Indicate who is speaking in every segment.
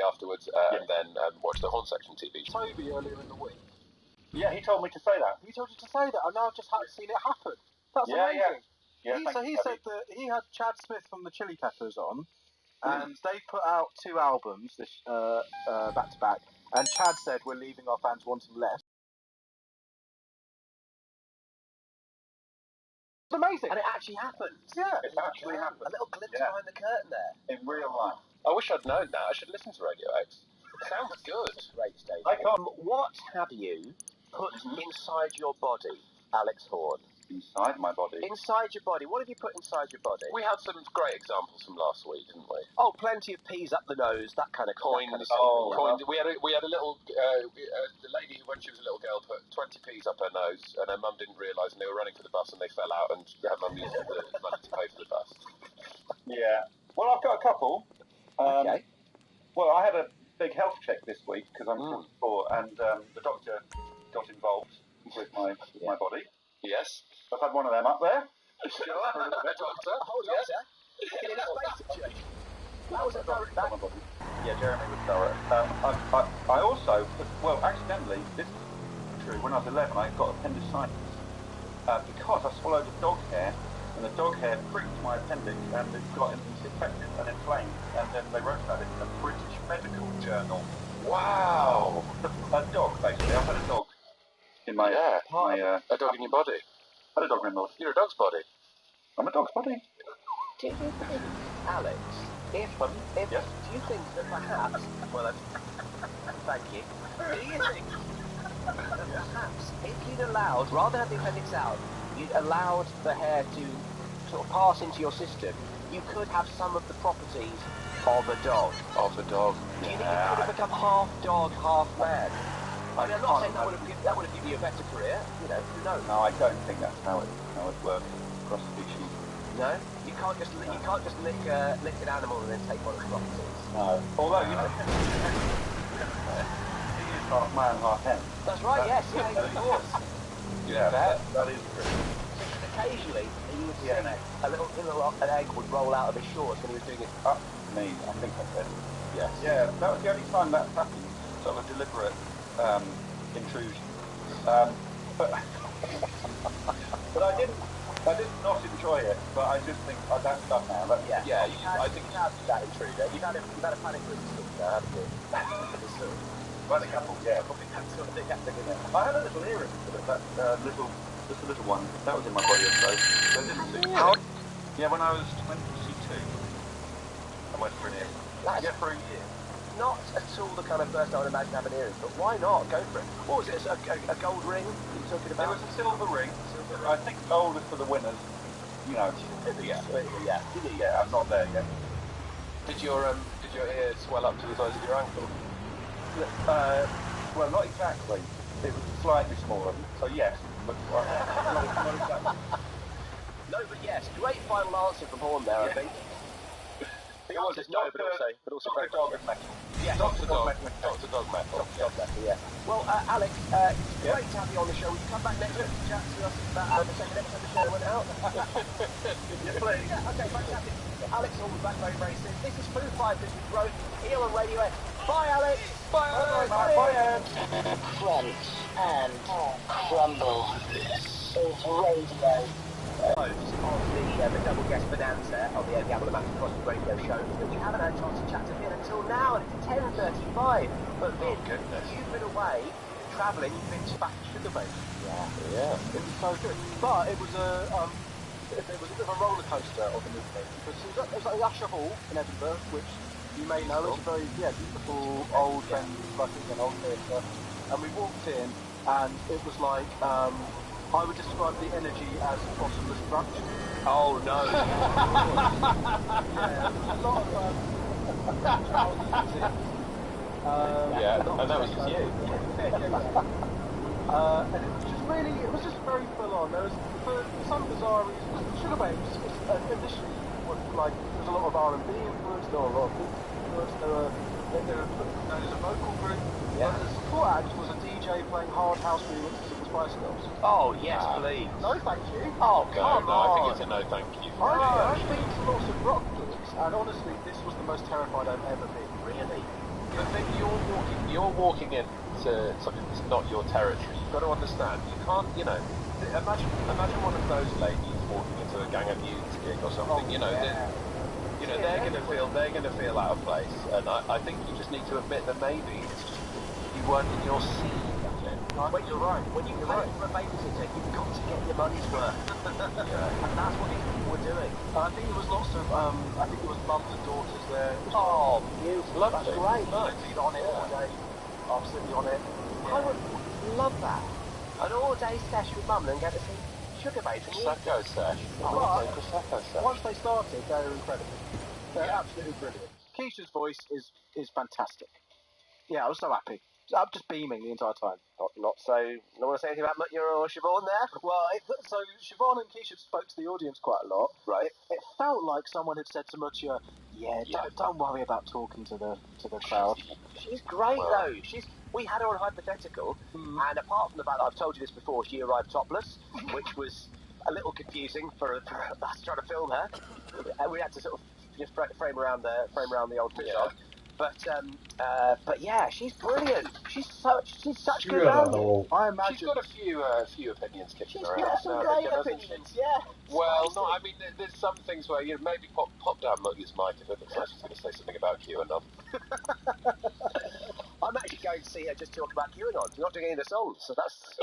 Speaker 1: afterwards, and then watch the Horn Section TV.
Speaker 2: Toby earlier in the week.
Speaker 3: Yeah, he told me to say that.
Speaker 2: He told you to say that, and now I've just seen it happen. That's amazing.
Speaker 3: Yeah,
Speaker 2: he said that he had Chad Smith from the Chili Peppers on, and they put out 2 albums this back to back, and Chad said we're leaving our fans wanting less. It's amazing.
Speaker 4: And it actually happened.
Speaker 2: Yeah.
Speaker 3: It actually happened.
Speaker 4: A little glimpse behind the curtain there.
Speaker 3: In real life.
Speaker 1: I wish I'd known that. I should listen to Radio X. It sounds good.
Speaker 4: Great stage.
Speaker 3: I can't.
Speaker 4: What have you put inside your body, Alex Horn?
Speaker 3: Inside my body?
Speaker 4: Inside your body. What have you put inside your body?
Speaker 1: We had some great examples from last week, didn't we?
Speaker 4: Oh, plenty of peas up the nose, that kind of
Speaker 1: coins.
Speaker 4: Coins.
Speaker 1: We had a little. The lady, when she was a little girl, put 20 peas up her nose, and her mum didn't realise, and they were running for the bus, and they fell out, and her mum used the money to pay for the bus.
Speaker 3: Yeah. Well, I've got a couple.
Speaker 4: Okay.
Speaker 3: Well, I had a big health check this week because I'm 44, and the doctor got involved with my body.
Speaker 1: Yes.
Speaker 3: I've had one of them up there.
Speaker 1: Sure. Doctor.
Speaker 4: Oh, yes. In that space situation. That was a doctor.
Speaker 3: Yeah, Jeremy was thorough. I also, well, accidentally, this is true, when I was 11, I got appendicitis because I swallowed a dog hair, and the dog hair pricked my appendix, and it got infected and inflamed, and then they wrote about it in the British Medical Journal.
Speaker 1: Wow.
Speaker 3: A dog, basically. I've had a dog in my...
Speaker 1: a dog in your body.
Speaker 3: I had a dog in my body.
Speaker 1: You're a dog's body.
Speaker 3: I'm a dog's body.
Speaker 4: Do you think, Alex,
Speaker 3: yes.
Speaker 4: do you think that perhaps, thank you, do you think that perhaps if you'd allowed, rather than have the appendix out, you'd allowed the hair to sort of pass into your system, you could have some of the properties of a dog?
Speaker 1: Of a dog.
Speaker 4: Do you think you could have become half dog, half man? I mean, I'm not saying that would have given you a better career, you know, who knows?
Speaker 3: No, I don't think that's how it works across species.
Speaker 4: No? You can't just lick an animal and then take one of the properties.
Speaker 3: No. Although, you know, he is half man, half hen.
Speaker 4: That's right, yes, yeah, of course.
Speaker 3: Yeah, that is true.
Speaker 4: Occasionally, you would see an egg would roll out of his shorts when he was doing it.
Speaker 3: Me, I think I said.
Speaker 4: Yes.
Speaker 3: Yeah, that was the only time that happened. Sort of a deliberate intrusion. But I did not enjoy it. But I just think that's done now.
Speaker 4: I think you have that intruder. You've had a panic room now, haven't you?
Speaker 3: Well, a couple, yeah. Probably had to dig up in there. I had a little earring, just a little one. That was in my body, I suppose.
Speaker 4: How?
Speaker 3: Yeah, when I was 22, I went for an earring. For a year.
Speaker 4: Not at all the kind of person I would imagine having earrings, but why not? Go for it. What was it? A gold ring you were talking about?
Speaker 3: It was a silver ring. I think gold is for the winners. You know. Yeah. I'm not there yet.
Speaker 1: Did your ear swell up to the size of your ankle?
Speaker 3: Well, not exactly. It was slightly smaller. So yes, but not exactly.
Speaker 4: No, but yes. Great final answer from Horn there, I think.
Speaker 1: It was just no, but also
Speaker 3: very dog metal.
Speaker 1: Yeah, Dr. Dog Metal.
Speaker 4: Yeah. Well, Alex, it's great to have you on the show. Will you come back next week to chat to us about the second episode of the show went out?
Speaker 3: Yes, please.
Speaker 4: Yeah, okay, fantastic. Alex will be back very, very soon. This is Foo Fighters with Growth here on Radio X. Bye, Alex.
Speaker 1: Bye, Alex.
Speaker 3: Bye, Ed.
Speaker 5: Crunch and crumble. This is radio.
Speaker 4: Host of the double guest bonanza of the Ed Gamble and Matt Crosby radio show that we haven't had a chance to chat to Vin until now, and it's 10:35. But Vin, you've been away travelling. You've been back to Sugar.
Speaker 2: Yeah. It was so good, but it was a bit of a roller coaster of an evening because it was like the Usher Hall in Edinburgh, which you may know is a very beautiful old an old theatre, and we walked in and it was like I would describe the energy as bottomless brunch.
Speaker 4: Oh no!
Speaker 2: Yeah, a lot of
Speaker 1: and that was just you.
Speaker 2: And it was just very full on. There was, for some bizarre reasons, Sugar Babes initially was like, there was a lot of R&B influence, there were a lot of influence, there was a vocal group, and the support act was a DJ playing hard house remixes of the Spice Girls.
Speaker 4: Oh yes, please.
Speaker 2: No, thank you.
Speaker 4: Oh come on.
Speaker 1: I think it's a no, thank you.
Speaker 2: I've been to lots of rock gigs, and honestly, this was the most terrified I've ever been.
Speaker 4: Really?
Speaker 2: The
Speaker 1: walking into something that's not your territory, you've got to understand. You can't, imagine one of those ladies walking into a Gang of Youths gig or something. They're going to feel out of place, and I think you just need to admit that maybe it's just you weren't in your scene.
Speaker 4: But you're right. When you pay for a babysitter, you've got to get your money's worth. And that's what these people were doing.
Speaker 2: I think there was lots of, I think there was mums and daughters there.
Speaker 4: Oh, beautiful.
Speaker 1: Lovely.
Speaker 4: That's great.
Speaker 2: Lead on it all day. Absolutely on it.
Speaker 4: I would love that. An all-day sesh with mum and get to see Sugar Babes.
Speaker 1: Prosecco sesh. Prosecco sesh.
Speaker 2: Once they started, they were incredible. They're absolutely brilliant. Keisha's voice is fantastic. Yeah, I was so happy. I'm just beaming the entire time.
Speaker 4: Not want to say anything about Mutya or Siobhan there?
Speaker 2: Well, so Siobhan and Keisha spoke to the audience quite a lot.
Speaker 4: Right.
Speaker 2: It felt like someone had said to Mutya, don't worry about talking to the crowd.
Speaker 4: She's great though. We had her on hypothetical, and apart from the fact that I've told you this before, she arrived topless, which was a little confusing for us trying to film her. We had to sort of just frame around the old fish dog. But yeah, she's brilliant. She's such good value.
Speaker 2: I imagine
Speaker 1: she's got a few opinions kicking
Speaker 4: she's
Speaker 1: around.
Speaker 4: got some great opinions. Yeah.
Speaker 1: Well, no, I mean, there's some things where maybe pop down Muggy's mic if it looks like she's going to say something about QAnon.
Speaker 4: I'm actually going to see her just talk about QAnon. She's not doing any of the songs, so that's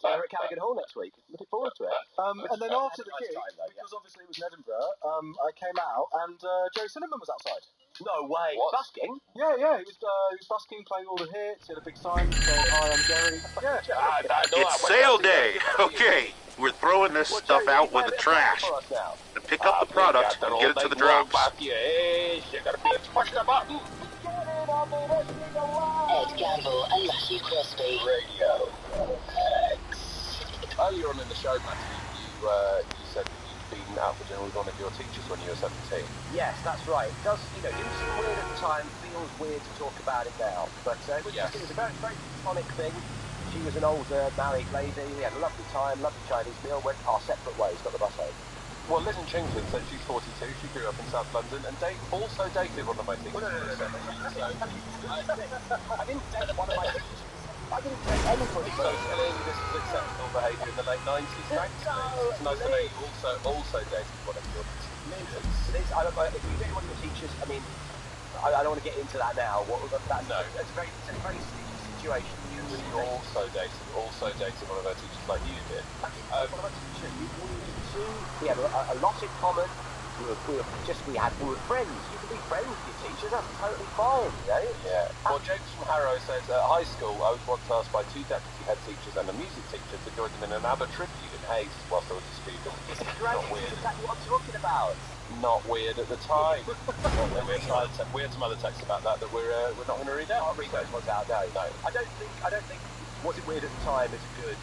Speaker 4: her at Callaghan Hall next week. Looking forward to it.
Speaker 2: And then after the gig, because obviously it was in Edinburgh, I came out and Jerry Cinnamon was outside.
Speaker 4: No way.
Speaker 1: What?
Speaker 4: Busking?
Speaker 2: Yeah, he was busking, playing all the hits. He had a big sign saying, "Hi, I'm Jerry." Yeah.
Speaker 6: It's sale day. Okay, we're throwing this stuff out with the trash. And pick up the product and get it to the drops.
Speaker 5: Ed Gamble and Matthew Crosby.
Speaker 1: Radio X. Earlier on in the show, Matthew, you said that you'd been out for dinner with one of your teachers when you were 17.
Speaker 4: Yes, that's right. It does, didn't seem weird at the time, feels weird to talk about it now. But it was a very, very platonic thing. She was an older married lady. We had a lovely time, lovely Chinese meal, went our separate ways, got the bus home.
Speaker 1: Well, Liz in Chingford said she's 42, she grew up in South London, and also dated one of my teachers.
Speaker 4: No. I didn't date one of my teachers. I didn't date anybody.
Speaker 1: So clearly this was acceptable behaviour in the late 90s, thanks. It's nice to know you also dated one of your teachers.
Speaker 4: If you date one of your teachers, I mean, I don't want to get into that now. It's a very sticky situation.
Speaker 1: You also dated one of our teachers like you did.
Speaker 4: One of our teachers, we had a lot in common. We were friends. You can be friends with your teachers. That's totally fine,
Speaker 1: Yeah. Well, James from Harrow says at high school I was once asked by 2 deputy head teachers and a music teacher to join them in an ABBA tribute in Hayes whilst I was a student.
Speaker 4: It's great. That's exactly what I'm talking about.
Speaker 1: Not weird at the time. we had some other texts about that we're not going to read out.
Speaker 4: I'll read those ones out. No. I don't think was it weird at the time is good.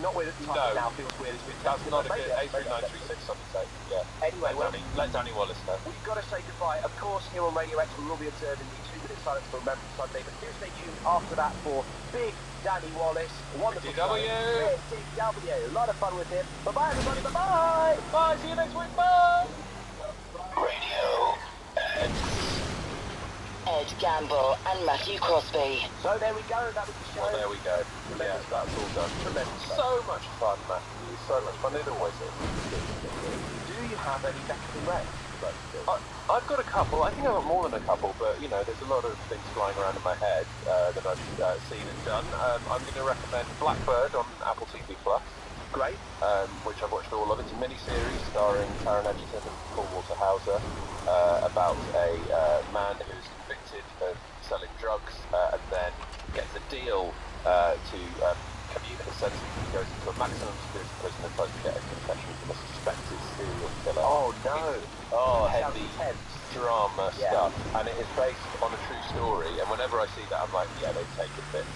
Speaker 4: Not weird at the time. Now feels weird.
Speaker 1: That's not a good 83936 something say. Yeah.
Speaker 4: Anyway,
Speaker 1: let Danny Wallace know.
Speaker 4: We've got to say goodbye. Of course, here on Radio X we will be observing the 2-minute silence for Remembrance Sunday, but do stay tuned after that for Big Danny Wallace. Wonderful
Speaker 1: DW.
Speaker 4: DW. A lot of fun with him. Bye-bye, everybody. Bye-bye.
Speaker 1: Bye. See you next week. Bye.
Speaker 5: Radio X. Ed Gamble and Matthew Crosby.
Speaker 4: So there we go, that was the show.
Speaker 1: Well, there we go. Yeah, that's all done. So much fun, Matthew. So much fun. It always is.
Speaker 4: Do you have any better than Red?
Speaker 1: I've got a couple. I think I've got more than a couple, but there's a lot of things flying around in my head that I've seen and done. I'm going to recommend Blackbird on Apple TV Plus.
Speaker 4: Great.
Speaker 1: Which I've watched all of. It's a mini-series starring Taron Egerton and Paul Walter Hauser about a man who's convicted of selling drugs and then gets a deal to commute his sentence. He goes into a maximum security prison and tries to get a confession from a suspected serial killer.
Speaker 4: Oh no!
Speaker 1: Heavy drama stuff, and it is based on a true story. And whenever I see that, I'm like, yeah, they've taken bits.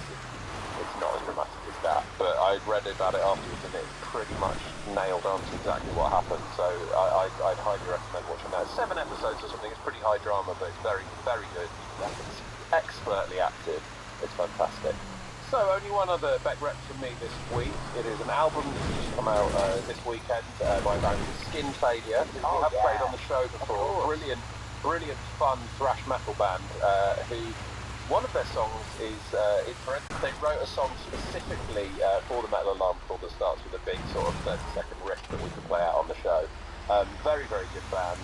Speaker 1: It's not as dramatic as that, but I read about it afterwards, and it's pretty much nailed on to exactly what happened. So I'd highly recommend watching that. 7 episodes or something. It's pretty high drama, but it's very, very good. It's expertly acted. It's fantastic. So only one other Beck rep from me this week. It is an album that's just come out this weekend by a band called Skin Failure. We have played on the show before. Brilliant, fun thrash metal band who one of their songs is, they wrote a song specifically for the Metal Alarm Call that starts with a big sort of 30-second riff that we could play out on the show. Very, very good band.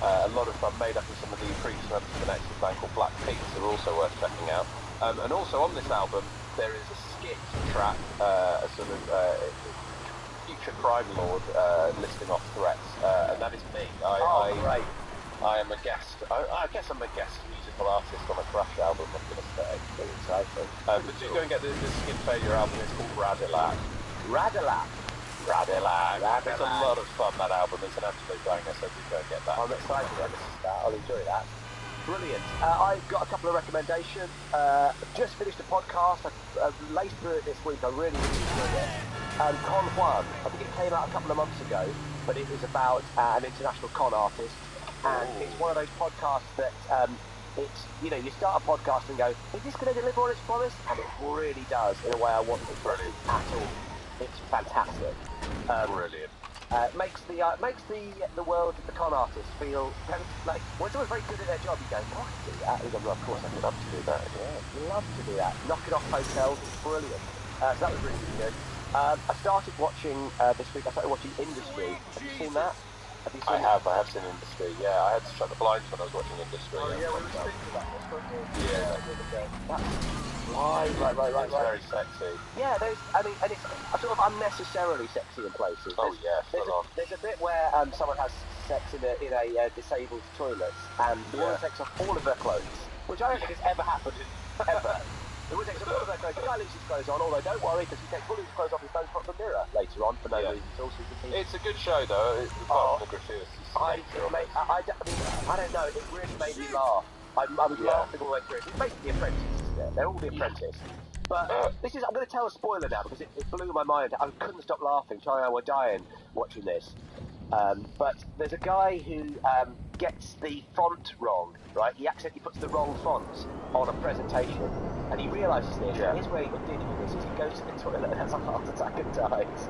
Speaker 1: A lot of fun, made up of some of the previous members of an excellent band called Black Peaks, who are also worth checking out. And also on this album, there is a skit track, a sort of future crime lord listing off threats, and that is me. I am a guest. I guess I'm a guest musical artist on a Thrash album, I'm going to say. But do go and get the Skin Failure album. It's called Radilak.
Speaker 4: Radilak.
Speaker 1: It's a lot of fun, that album. It's an absolute banger, so do go and get that.
Speaker 4: I'm excited to listen to that. I'll enjoy that. Brilliant. I've got a couple of recommendations. Just finished a podcast. I've laced through it this week. I really enjoyed it. Con Juan. I think it came out a couple of months ago, but it is about an international con artist. And it's one of those podcasts that it's, you know, you start a podcast and go, is this going to deliver on its promise? And it really does in a way I wasn't expecting at all. It's fantastic.
Speaker 1: Brilliant.
Speaker 4: Makes the world of the con artist feel like, well, someone's very good at their job. You go, oh, I can do that. And you go, well, of course I could love to do that. Yeah, love to do that. Knocking off hotels is brilliant. So that was really, really good. I started watching this week. I started watching Industry. Have you seen that?
Speaker 1: I have seen Industry, yeah. I had to shut the blinds when I was watching Industry.
Speaker 2: Oh, yeah, we were speaking about this, weren't we?
Speaker 1: Yeah.
Speaker 4: Right.
Speaker 1: It's very sexy.
Speaker 4: Yeah, and it's sort of unnecessarily sexy in places.
Speaker 1: Oh, yeah, full on.
Speaker 4: There's a bit where someone has sex in a disabled toilet, and the woman takes off all of her clothes, which I don't think has ever happened, ever. The woman takes off all of her clothes, the guy leaves his clothes on, although don't worry, because he takes all of his clothes off his phone from the mirror later on, for no reason at all.
Speaker 1: It's a good show, though. Apart from the gratuitous.
Speaker 4: I don't know, it really made me laugh. I was laughing all the way through. It's basically The Apprentice, isn't it? They're all The Apprentice. But I'm going to tell a spoiler now, because it blew my mind. I couldn't stop laughing. Charlie and I were dying watching this. But there's a guy who gets the font wrong, right? He accidentally puts the wrong font on a presentation, and he realises this. Yeah. Here's where he would deal with this: is he goes to the toilet and has a heart attack and dies.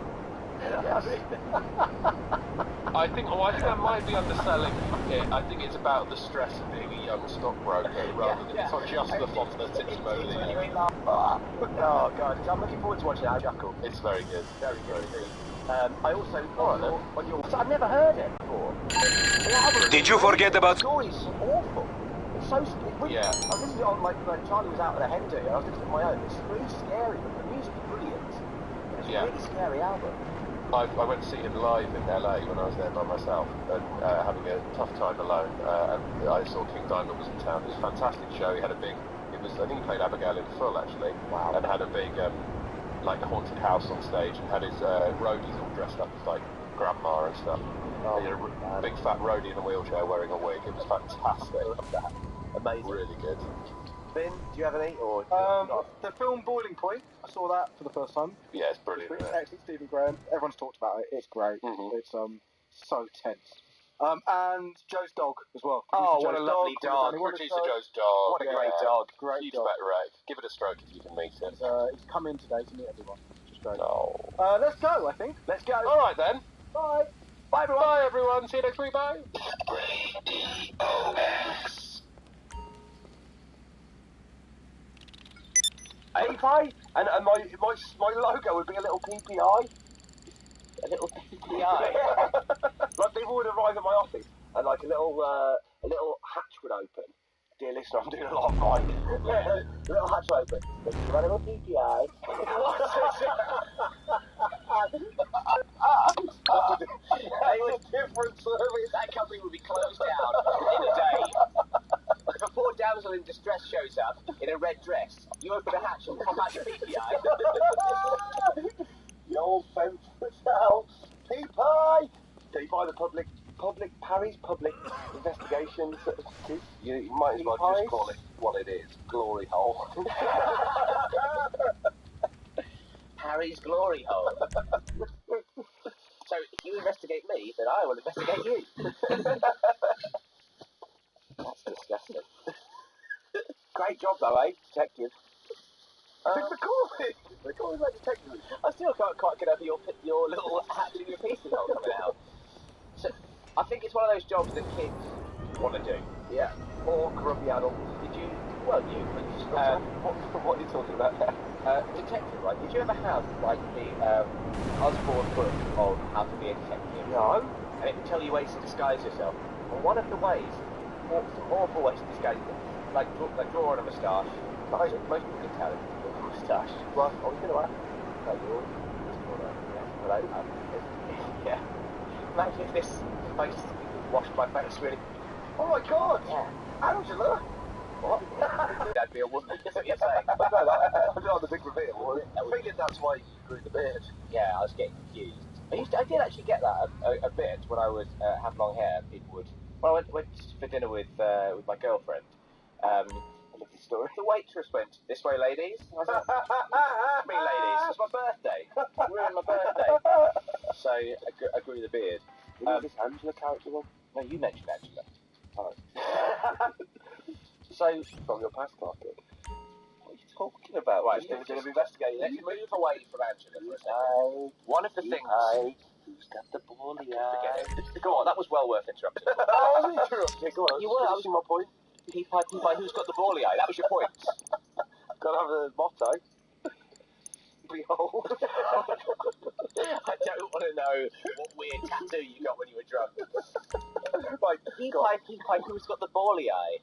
Speaker 1: I think that might be underselling it. I think it's about the stress of being a young stockbroker rather than it's not just the font that tips him over the edge.
Speaker 4: Oh god, I'm looking forward to watching that. Chuckle.
Speaker 1: It's very good.
Speaker 4: Very good. I also on your. I've never heard it before.
Speaker 7: Did you forget about?
Speaker 4: The story's awful. It's so.
Speaker 1: Yeah.
Speaker 4: I was listening to it on when Charlie was out at a hen do, and I was listening to my own. It's really scary, but the music's brilliant. It's a really scary album.
Speaker 1: I went to see him live in LA when I was there by myself and having a tough time alone. And I saw King Diamond was in town. It was a fantastic show. He had I think he played Abigail in full actually.
Speaker 4: Wow.
Speaker 1: And had a big like haunted house on stage and had his roadies all dressed up as like grandma and stuff. Oh, he had a big fat roadie in a wheelchair wearing a wig. It was fantastic.
Speaker 4: Amazing.
Speaker 1: Really good.
Speaker 4: Ben, do you have any? Or
Speaker 2: the film Boiling Point, I saw that for the first time.
Speaker 1: Yeah, it's brilliant.
Speaker 2: It's excellent, Stephen Graham. Everyone's talked about it. It's great. It's so tense. And Joe's dog as well.
Speaker 4: Oh, what a lovely dog.
Speaker 1: Producer Joe's dog.
Speaker 4: What a great dog.
Speaker 2: Great
Speaker 1: Huge
Speaker 2: dog.
Speaker 1: better egg. Give it a stroke if you can meet it.
Speaker 2: He's come in today to meet everyone, which is great.
Speaker 1: Oh.
Speaker 2: Let's go, I think.
Speaker 4: Let's go.
Speaker 1: All right then.
Speaker 2: Bye.
Speaker 4: Bye everyone.
Speaker 1: Bye everyone. See you next week. Bye.
Speaker 4: API, and my logo would be a little PPI. A little PPI. Like people would arrive at my office and like a little hatch would open. Dear listener, I'm doing a lot of mine. A little hatch would open. There's a little PPI. They was different service. That company would be closed down in a day. If a poor damsel in distress shows up in a red dress, you open a hatch and pop out your PPI. Your favourite house, PPI. PPI, the public Paris public investigation.
Speaker 1: You might as well just call it what it is. Glory hole.
Speaker 4: Paris glory hole. So if you investigate me, then I will investigate you. That's disgusting. Great job though, eh, detective? The call is like detective. I still can't quite get over your little hatch in your pieces hole coming out. So I think it's one of those jobs that kids want to do. Yeah. Or grubby adults. Did you Well, you.
Speaker 1: What are you talking about now?
Speaker 4: Detective, right? Did you ever have, like, the Osborne book of how to be a detective?
Speaker 2: No.
Speaker 4: And it would tell you ways to disguise yourself. And one of the ways, some awful ways to disguise yourself, like draw on a moustache. Most people can tell it. A moustache.
Speaker 2: Right, I was going to ask.
Speaker 4: Hello. Yeah. Imagine if this face washed my face really.
Speaker 2: Oh my God!
Speaker 4: Yeah.
Speaker 2: Angela!
Speaker 4: What? That'd be a woman. That's what you're saying.
Speaker 2: I know that. I know the big reveal. I figured that's why you grew the beard.
Speaker 4: Yeah, I was getting confused. I did actually get that a bit when I was had long hair. People would. Well, I went for dinner with my girlfriend. I love this story. The waitress went, "This way, ladies." I was like, "Me, ladies. It's my birthday. Ruined my birthday." So I grew the beard.
Speaker 2: Is this Angela character one?
Speaker 4: No, you mentioned Angela.
Speaker 2: Oh.
Speaker 4: So
Speaker 2: From your past life.
Speaker 4: what are you talking about? Right,
Speaker 2: Just doing a bit of
Speaker 4: investigating. Let's move away from Angela for a second. One of the things.
Speaker 2: Who's got the ball?
Speaker 4: Forget it. Go on, that was well worth interrupting.
Speaker 2: I wasn't interrupting. Go on.
Speaker 4: You were. I was
Speaker 2: my point.
Speaker 4: P-Pie, who's got the bally eye? That was your point.
Speaker 2: Gotta have a motto. Behold.
Speaker 4: I don't want to know what weird tattoo you got when you were drunk.
Speaker 2: Right,
Speaker 4: P-Pie, who's got the bally eye?